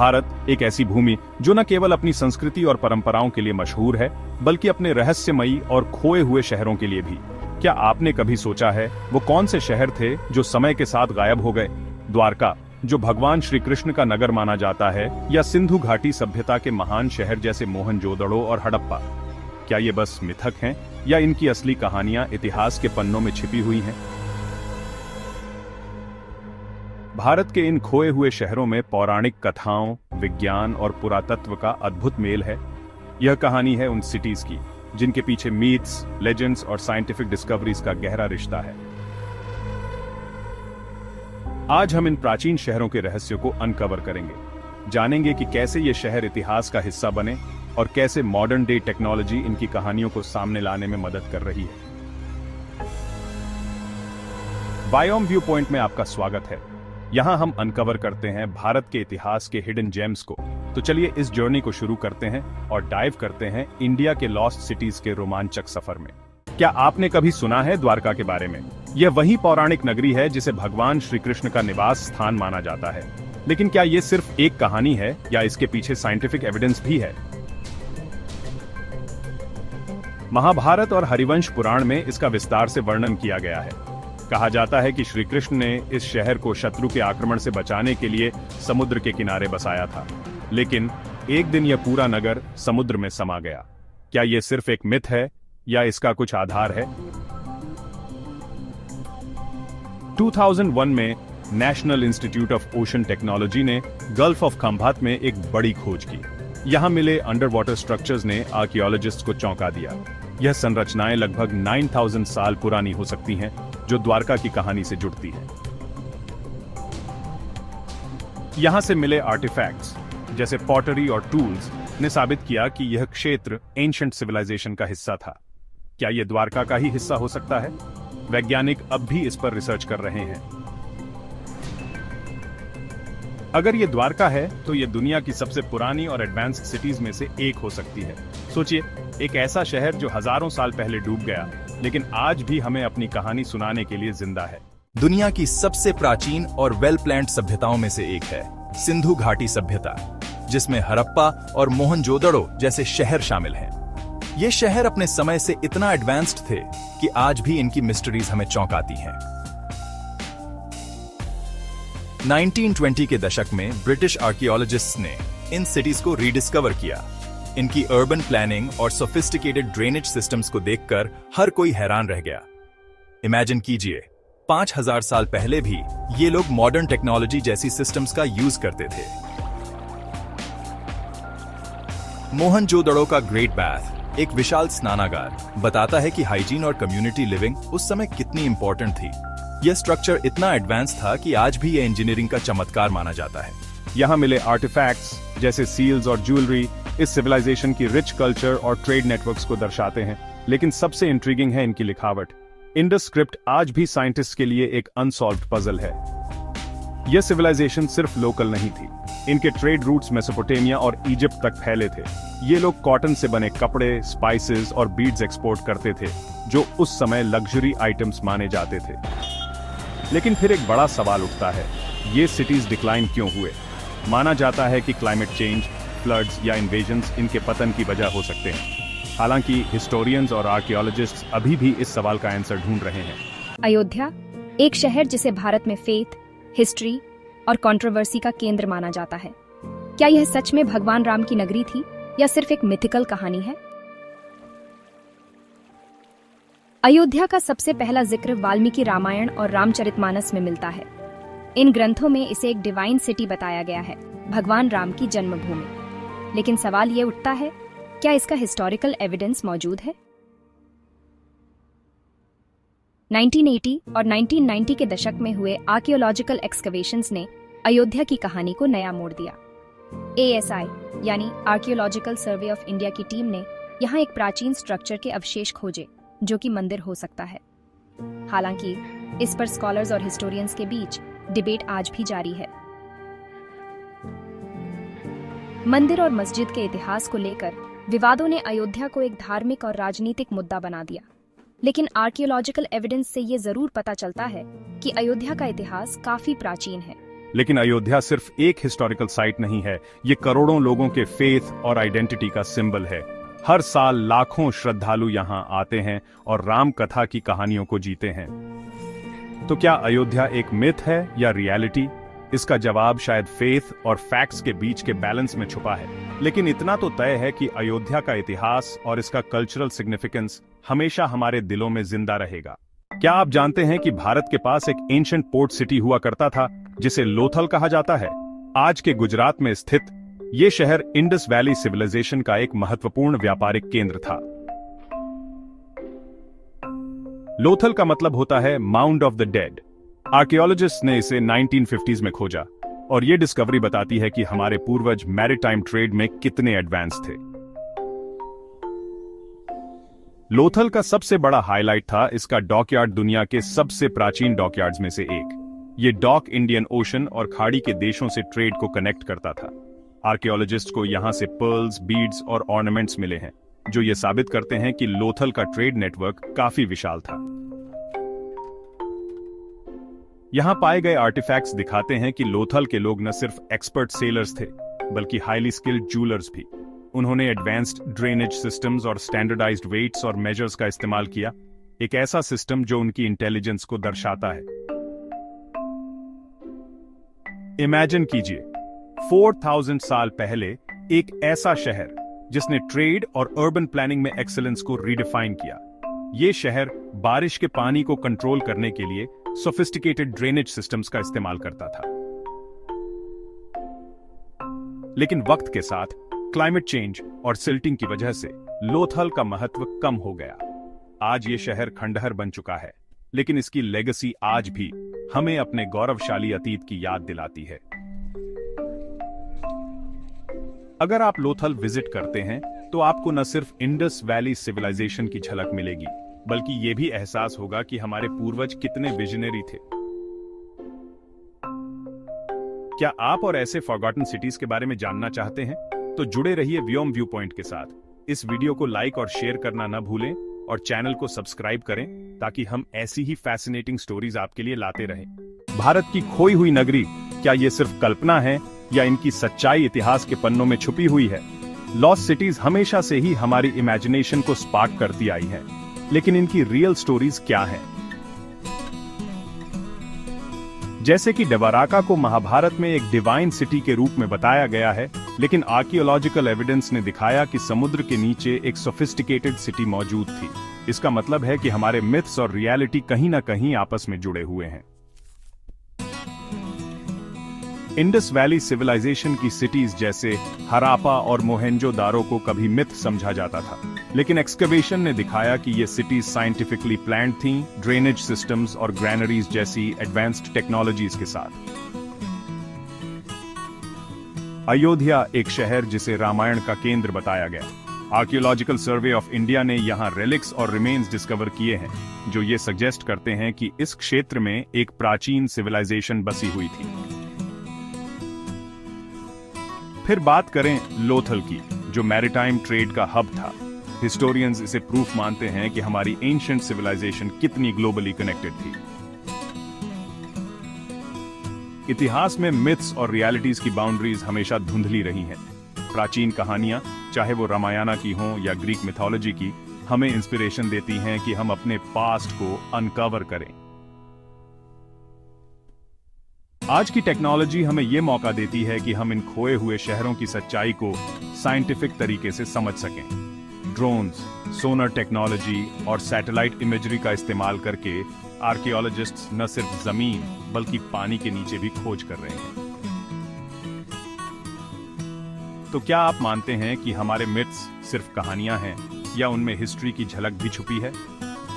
भारत एक ऐसी भूमि जो न केवल अपनी संस्कृति और परंपराओं के लिए मशहूर है, बल्कि अपने रहस्यमयी और खोए हुए शहरों के लिए भी। क्या आपने कभी सोचा है वो कौन से शहर थे जो समय के साथ गायब हो गए? द्वारका, जो भगवान श्री कृष्ण का नगर माना जाता है, या सिंधु घाटी सभ्यता के महान शहर जैसे मोहनजोदड़ो और हड़प्पा? क्या ये बस मिथक हैं, या इनकी असली कहानियां इतिहास के पन्नों में छिपी हुई हैं? भारत के इन खोए हुए शहरों में पौराणिक कथाओं, विज्ञान और पुरातत्व का अद्भुत मेल है। यह कहानी है उन सिटीज की जिनके पीछे मीथ्स, लेजेंड्स और साइंटिफिक डिस्कवरीज का गहरा रिश्ता है। आज हम इन प्राचीन शहरों के रहस्यों को अनकवर करेंगे, जानेंगे कि कैसे ये शहर इतिहास का हिस्सा बने और कैसे मॉडर्न डे टेक्नोलॉजी इनकी कहानियों को सामने लाने में मदद कर रही है। वायोम व्यू पॉइंट में आपका स्वागत है। यहां हम अनकवर करते हैं भारत के इतिहास के हिडन जेम्स को। तो चलिए इस जर्नी को शुरू करते हैं और डाइव करते हैं इंडिया के लॉस्ट सिटीज के रोमांचक सफर में। क्या आपने कभी सुना है द्वारका के बारे में? यह वही पौराणिक नगरी है जिसे भगवान श्री कृष्ण का निवास स्थान माना जाता है। लेकिन क्या यह सिर्फ एक कहानी है, या इसके पीछे साइंटिफिक एविडेंस भी है? महाभारत और हरिवंश पुराण में इसका विस्तार से वर्णन किया गया है। कहा जाता है कि श्री कृष्ण ने इस शहर को शत्रु के आक्रमण से बचाने के लिए समुद्र के किनारे बसाया था, लेकिन एक दिन यह पूरा नगर समुद्र में समा गया। क्या यह सिर्फ एक मिथ है, या इसका कुछ आधार है? 2001 में national institute of ocean technology ने गल्फ ऑफ खंभात में एक बड़ी खोज की। यहां मिले अंडर वाटर स्ट्रक्चर्स ने आर्कियोलॉजिस्ट को चौंका दिया। यह संरचनाएं लगभग 9000 साल पुरानी हो सकती हैं, जो द्वारका की कहानी से जुड़ती है। यहां से मिले आर्टिफैक्ट्स जैसे पॉटरी और टूल्स ने साबित किया कि यह क्षेत्र एंशिएंट सिविलाइजेशन का हिस्सा था। क्या यह द्वारका का ही हिस्सा हो सकता है? वैज्ञानिक अब भी इस पर रिसर्च कर रहे हैं। अगर यह द्वारका है तो यह दुनिया की सबसे पुरानी और एडवांस्ड सिटीज में से एक हो सकती है। सोचिए, एक ऐसा शहर जो हजारों साल पहले डूब गया, लेकिन आज भी हमें अपनी कहानी सुनाने के लिए जिंदा है। दुनिया की सबसे प्राचीन और वेल प्लान्ड सभ्यताओं में से एक है सिंधु घाटी सभ्यता, जिसमें हड़प्पा और मोहनजोदड़ो जैसे शहर शामिल हैं। ये शहर अपने समय से इतना एडवांस्ड थे कि आज भी इनकी मिस्ट्रीज हमें चौंकाती हैं। 1920 के दशक में ब्रिटिश आर्कियोलॉजिस्ट्स ने इन सिटीज को रीडिस्कवर किया। इनकी अर्बन प्लानिंग और सोफिस्टिकेटेड ड्रेनेज सिस्टम्स को देखकर हर कोई हैरान रह गया। इमेजिन कीजिए, 5000 साल पहले भी ये लोग मॉडर्न टेक्नोलॉजी जैसी सिस्टम्स का यूज करते थे। मोहनजोदड़ो का ग्रेट बाथ, एक विशाल स्नानागार, बताता है कि हाइजीन और कम्युनिटी लिविंग उस समय कितनी इंपॉर्टेंट थी। यह स्ट्रक्चर इतना एडवांस था कि आज भी यह इंजीनियरिंग का चमत्कार माना जाता है। यहां मिले आर्टिफैक्ट्स जैसे सील्स और ज्वेलरी इस सिविलाइजेशन की रिच कल्चर और ट्रेड नेटवर्क्स को दर्शाते हैं। लेकिन सबसे इंट्रिगिंग है इनकी लिखावट। इंडस स्क्रिप्ट आज भी साइंटिस्ट के लिए एक अनसॉल्व्ड पजल है। यह सिविलाइजेशन सिर्फ लोकल नहीं थी। इनके ट्रेड रूट्स मेसोपोटामिया और इजिप्ट तक फैले थे। ये लोग कॉटन से बने कपड़े, स्पाइसेस और बीड्स एक्सपोर्ट करते थे, जो उस समय लग्जरी आइटम्स माने जाते थे। लेकिन फिर एक बड़ा सवाल उठता है, ये सिटीज डिक्लाइन क्यों हुए? माना जाता है कि क्लाइमेट चेंज, फ्लड्स या इन्वेजन्स इनके पतन की वजह हो सकते हैं। हालांकि हिस्टोरियंस और आर्कियोलॉजिस्ट्स अभी भी इस सवाल का आंसर ढूंढ रहे हैं। अयोध्या, एक शहर जिसे भारत में फेथ, हिस्ट्री और कंट्रोवर्सी का केंद्र माना जाता है। क्या यह सच में भगवान राम की नगरी थी, या सिर्फ एक मिथिकल कहानी है? अयोध्या का सबसे पहला जिक्र वाल्मीकि रामायण और रामचरितमानस में मिलता है। इन ग्रंथों में इसे एक डिवाइन सिटी बताया गया है, भगवान राम की जन्मभूमि। लेकिन सवाल ये उठता है, क्या इसका हिस्टोरिकल एविडेंस मौजूद है? 1980 और 1990 के दशक में हुए आर्कियोलॉजिकल एक्सकवेशंस ने अयोध्या की कहानी को नया मोड़ दिया। ASI यानी आर्कियोलॉजिकल सर्वे ऑफ इंडिया की टीम ने यहाँ एक प्राचीन स्ट्रक्चर के अवशेष खोजे, जो कि मंदिर हो सकता है। हालांकि इस पर स्कॉलर्स और हिस्टोरियंस के बीच डिबेट आज भी जारी है। मंदिर और मस्जिद के इतिहास को लेकर विवादों ने अयोध्या को एक धार्मिक और राजनीतिक मुद्दा बना दिया। लेकिन आर्कियोलॉजिकल एविडेंस से ये जरूर पता चलता है कि अयोध्या का इतिहास काफी प्राचीन है लेकिन अयोध्या सिर्फ एक हिस्टोरिकल साइट नहीं है, ये करोड़ों लोगों के फेथ और आइडेंटिटी का सिंबल है। हर साल लाखों श्रद्धालु यहाँ आते हैं और राम कथा की कहानियों को जीते हैं। तो क्या अयोध्या एक मिथ है या रियलिटी? इसका जवाब शायद फेथ और फैक्ट्स के बीच के बैलेंस में छुपा है। लेकिन इतना तो तय है कि अयोध्या का इतिहास और इसका कल्चरल सिग्निफिकेंस हमेशा हमारे दिलों में जिंदा रहेगा। क्या आप जानते हैं कि भारत के पास एक एंशिएंट पोर्ट सिटी हुआ करता था जिसे लोथल कहा जाता है? आज के गुजरात में स्थित ये शहर इंडस वैली सिविलाइजेशन का एक महत्वपूर्ण व्यापारिक केंद्र था। लोथल का मतलब होता है mound of the dead. Archaeologist ने इसे 1950s में खोजा और यह डिस्कवरी बताती है कि हमारे पूर्वज मैरीटाइम ट्रेड में कितने एडवांस थे। लोथल का सबसे बड़ा हाईलाइट था इसका डॉकयार्ड, दुनिया के सबसे प्राचीन डॉकयार्ड्स में से एक। ये डॉक इंडियन ओशन और खाड़ी के देशों से ट्रेड को कनेक्ट करता था। आर्कियोलॉजिस्ट को यहां से पर्ल्स, बीड्स और ऑर्नामेंट्स मिले हैं, जो ये साबित करते हैं कि लोथल का ट्रेड नेटवर्क काफी विशाल था। यहां पाए गए आर्टिफैक्ट्स दिखाते हैं कि लोथल के लोग न सिर्फ एक्सपर्ट सेलर्स थे, बल्कि हाईली स्किल्ड जूलर्स भी। उन्होंने एडवांस्ड ड्रेनेज सिस्टम्स और स्टैंडर्डाइज्ड वेट्स और मेजर्स का इस्तेमाल किया, एक ऐसा सिस्टम जो उनकी इंटेलिजेंस को दर्शाता है। इमेजिन कीजिए 4000 साल पहले एक ऐसा शहर जिसने ट्रेड और अर्बन प्लानिंग में एक्सीलेंस को रीडिफाइन किया। यह शहर बारिश के पानी को कंट्रोल करने के लिए सोफिस्टिकेटेड ड्रेनेज सिस्टम्स का इस्तेमाल करता था। लेकिन वक्त के साथ क्लाइमेट चेंज और सिल्टिंग की वजह से लोथल का महत्व कम हो गया। आज ये शहर खंडहर बन चुका है, लेकिन इसकी लेगेसी आज भी हमें अपने गौरवशाली अतीत की याद दिलाती है। अगर आप लोथल विजिट करते हैं तो आपको न सिर्फ इंडस वैली सिविलाइजेशन की झलक मिलेगी, बल्कि यह भी एहसास होगा कि हमारे पूर्वज कितने विजनरी थे। क्या आप और ऐसे फॉरगॉटन सिटीज के बारे में जानना चाहते हैं? तो जुड़े रहिए व्योम व्यू पॉइंट के साथ। इस वीडियो को लाइक और शेयर करना न भूलें और चैनल को सब्सक्राइब करें ताकि हम ऐसी ही फैसिनेटिंग स्टोरीज आपके लिए लाते रहें। भारत की खोई हुई नगरी, क्या ये सिर्फ कल्पना है या इनकी सच्चाई इतिहास के पन्नों में छुपी हुई है? लॉस्ट सिटीज हमेशा से ही हमारी इमेजिनेशन को स्पार्क करती आई है, लेकिन इनकी रियल स्टोरीज क्या हैं? जैसे कि डवाराका को महाभारत में एक डिवाइन सिटी के रूप में बताया गया है, लेकिन आर्कियोलॉजिकल एविडेंस ने दिखाया कि समुद्र के नीचे एक सोफिस्टिकेटेड सिटी मौजूद थी। इसका मतलब है कि हमारे मिथ्स और रियलिटी कहीं ना कहीं आपस में जुड़े हुए हैं। इंडस वैली सिविलाइजेशन की सिटीज जैसे हरापा और मोहेंजो-दारो को कभी मिथ समझा जाता था, लेकिन एक्सकवेशन ने दिखाया कि ये सिटीज साइंटिफिकली प्लान्ड थीं, ड्रेनेज सिस्टम्स और ग्रैनरीज जैसी एडवांस्ड टेक्नोलॉजीज के साथ। अयोध्या एक शहर जिसे रामायण का केंद्र बताया गया। आर्कियोलॉजिकल सर्वे ऑफ इंडिया ने यहां रेलिक्स और रिमेन्स डिस्कवर किए हैं, जो ये सजेस्ट करते हैं कि इस क्षेत्र में एक प्राचीन सिविलाइजेशन बसी हुई थी। फिर बात करें लोथल की, जो मैरीटाइम ट्रेड का हब था। हिस्टोरियंस इसे प्रूफ मानते हैं कि हमारी एंशिएंट सिविलाइजेशन कितनी ग्लोबली कनेक्टेड थी। इतिहास में मिथ्स और रियलिटीज की बाउंड्रीज हमेशा धुंधली रही हैं। प्राचीन कहानियां, चाहे वो रामायण की हों या ग्रीक मिथोलॉजी की, हमें इंस्पिरेशन देती हैं कि हम अपने पास्ट को अनकवर करें। आज की टेक्नोलॉजी हमें यह मौका देती है कि हम इन खोए हुए शहरों की सच्चाई को साइंटिफिक तरीके से समझ सकें। ड्रोन्स, सोनर टेक्नोलॉजी और सैटेलाइट इमेजरी का इस्तेमाल करके आर्कियोलॉजिस्ट्स न सिर्फ जमीन बल्कि पानी के नीचे भी खोज कर रहे हैं। तो क्या आप मानते हैं कि हमारे मिथ्स सिर्फ कहानियां हैं या उनमें हिस्ट्री की झलक भी छुपी है?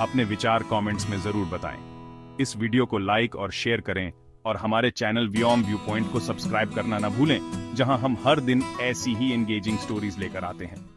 अपने विचार कमेंट्स में जरूर बताएं। इस वीडियो को लाइक और शेयर करें और हमारे चैनल व्योम व्यू पॉइंट को सब्सक्राइब करना न भूलें, जहां हम हर दिन ऐसी ही एंगेजिंग स्टोरीज लेकर आते हैं।